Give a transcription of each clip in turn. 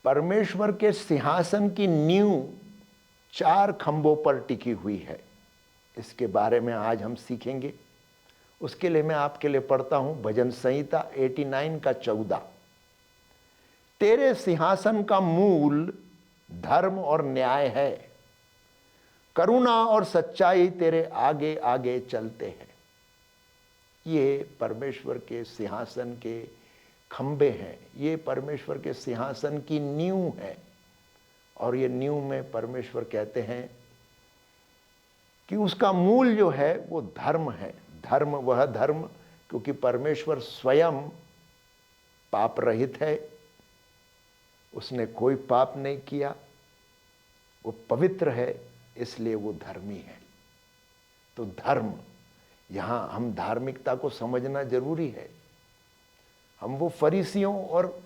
परमेश्वर के सिंहासन की नींव 4 खंभों पर टिकी हुई है। इसके बारे में आज हम सीखेंगे। उसके लिए मैं आपके लिए पढ़ता हूं भजन संहिता 89 का 14। तेरे सिंहासन का मूल धर्म और न्याय है, करुणा और सच्चाई तेरे आगे आगे चलते हैं। ये परमेश्वर के सिंहासन के खंबे हैं, ये परमेश्वर के सिंहासन की नींव है। और ये नींव में परमेश्वर कहते हैं कि उसका मूल जो है वो धर्म है। धर्म वह धर्म, क्योंकि परमेश्वर स्वयं पाप रहित है, उसने कोई पाप नहीं किया, वो पवित्र है, इसलिए वो धर्मी है। तो धर्म, यहां हम धार्मिकता को समझना जरूरी है। हम वो फरीसियों और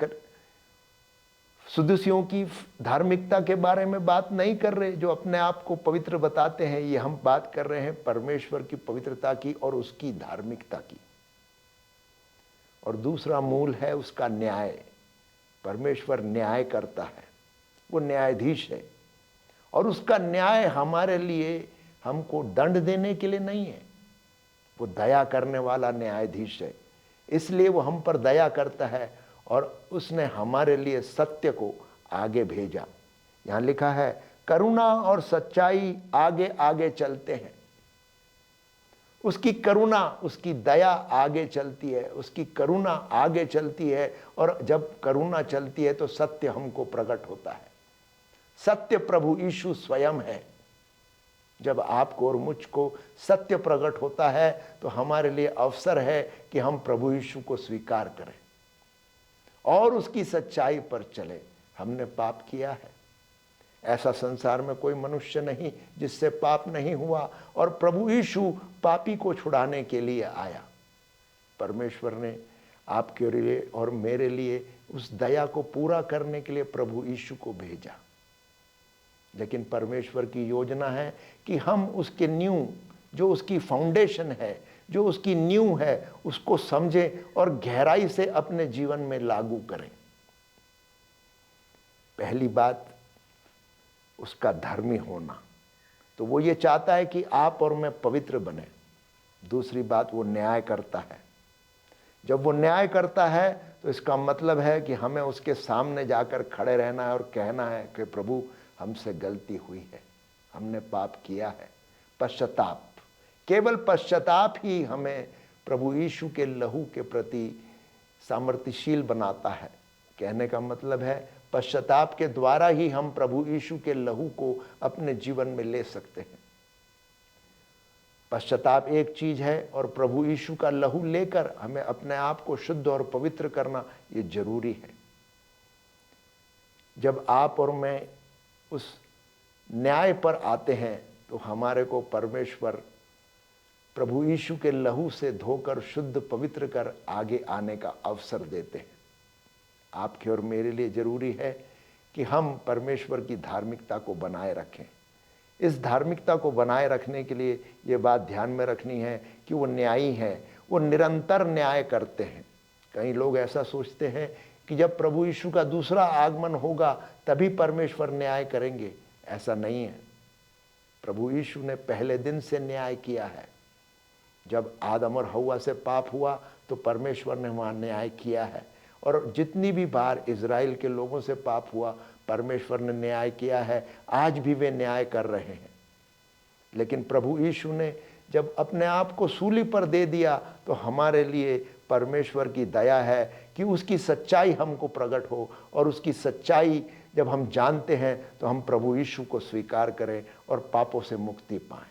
सदूसियों की धार्मिकता के बारे में बात नहीं कर रहे जो अपने आप को पवित्र बताते हैं। ये हम बात कर रहे हैं परमेश्वर की पवित्रता की और उसकी धार्मिकता की। और दूसरा मूल है उसका न्याय। परमेश्वर न्याय करता है, वो न्यायाधीश है। और उसका न्याय हमारे लिए, हमको दंड देने के लिए नहीं है, वो दया करने वाला न्यायाधीश है। इसलिए वो हम पर दया करता है और उसने हमारे लिए सत्य को आगे भेजा। यहां लिखा है करुणा और सच्चाई आगे आगे चलते हैं। उसकी करुणा, उसकी दया आगे चलती है, उसकी करुणा आगे चलती है। और जब करुणा चलती है तो सत्य हमको प्रकट होता है। सत्य प्रभु यीशु स्वयं है। जब आपको और मुझको सत्य प्रकट होता है तो हमारे लिए अवसर है कि हम प्रभु यीशु को स्वीकार करें और उसकी सच्चाई पर चले। हमने पाप किया है, ऐसा संसार में कोई मनुष्य नहीं जिससे पाप नहीं हुआ। और प्रभु यीशु पापी को छुड़ाने के लिए आया। परमेश्वर ने आपके लिए और मेरे लिए उस दया को पूरा करने के लिए प्रभु यीशु को भेजा। लेकिन परमेश्वर की योजना है कि हम उसके नींव, जो उसकी फाउंडेशन है, जो उसकी नींव है, उसको समझें और गहराई से अपने जीवन में लागू करें। पहली बात उसका धर्मी होना, तो वो ये चाहता है कि आप और मैं पवित्र बने। दूसरी बात, वो न्याय करता है। जब वो न्याय करता है तो इसका मतलब है कि हमें उसके सामने जाकर खड़े रहना है और कहना है कि प्रभु हमसे गलती हुई है, हमने पाप किया है। पश्चाताप, केवल पश्चाताप ही हमें प्रभु यीशु के लहू के प्रति सामर्थ्यशील बनाता है। कहने का मतलब है पश्चाताप के द्वारा ही हम प्रभु यीशु के लहू को अपने जीवन में ले सकते हैं। पश्चाताप एक चीज है और प्रभु यीशु का लहू लेकर हमें अपने आप को शुद्ध और पवित्र करना ये जरूरी है। जब आप और मैं उस न्याय पर आते हैं तो हमारे को परमेश्वर प्रभु यीशु के लहू से धोकर शुद्ध पवित्र कर आगे आने का अवसर देते हैं। आपके और मेरे लिए जरूरी है कि हम परमेश्वर की धार्मिकता को बनाए रखें। इस धार्मिकता को बनाए रखने के लिए ये बात ध्यान में रखनी है कि वो न्यायी हैं, वो निरंतर न्याय करते हैं। कई लोग ऐसा सोचते हैं कि जब प्रभु यीशु का दूसरा आगमन होगा तभी परमेश्वर न्याय करेंगे। ऐसा नहीं है। प्रभु यीशु ने पहले दिन से न्याय किया है। जब आदम और हव्वा से पाप हुआ तो परमेश्वर ने वहां न्याय किया है। और जितनी भी बार इजराइल के लोगों से पाप हुआ परमेश्वर ने न्याय किया है। आज भी वे न्याय कर रहे हैं। लेकिन प्रभु यीशु ने जब अपने आप को सूली पर दे दिया तो हमारे लिए परमेश्वर की दया है कि उसकी सच्चाई हमको प्रकट हो। और उसकी सच्चाई जब हम जानते हैं तो हम प्रभु यीशु को स्वीकार करें और पापों से मुक्ति पाएं।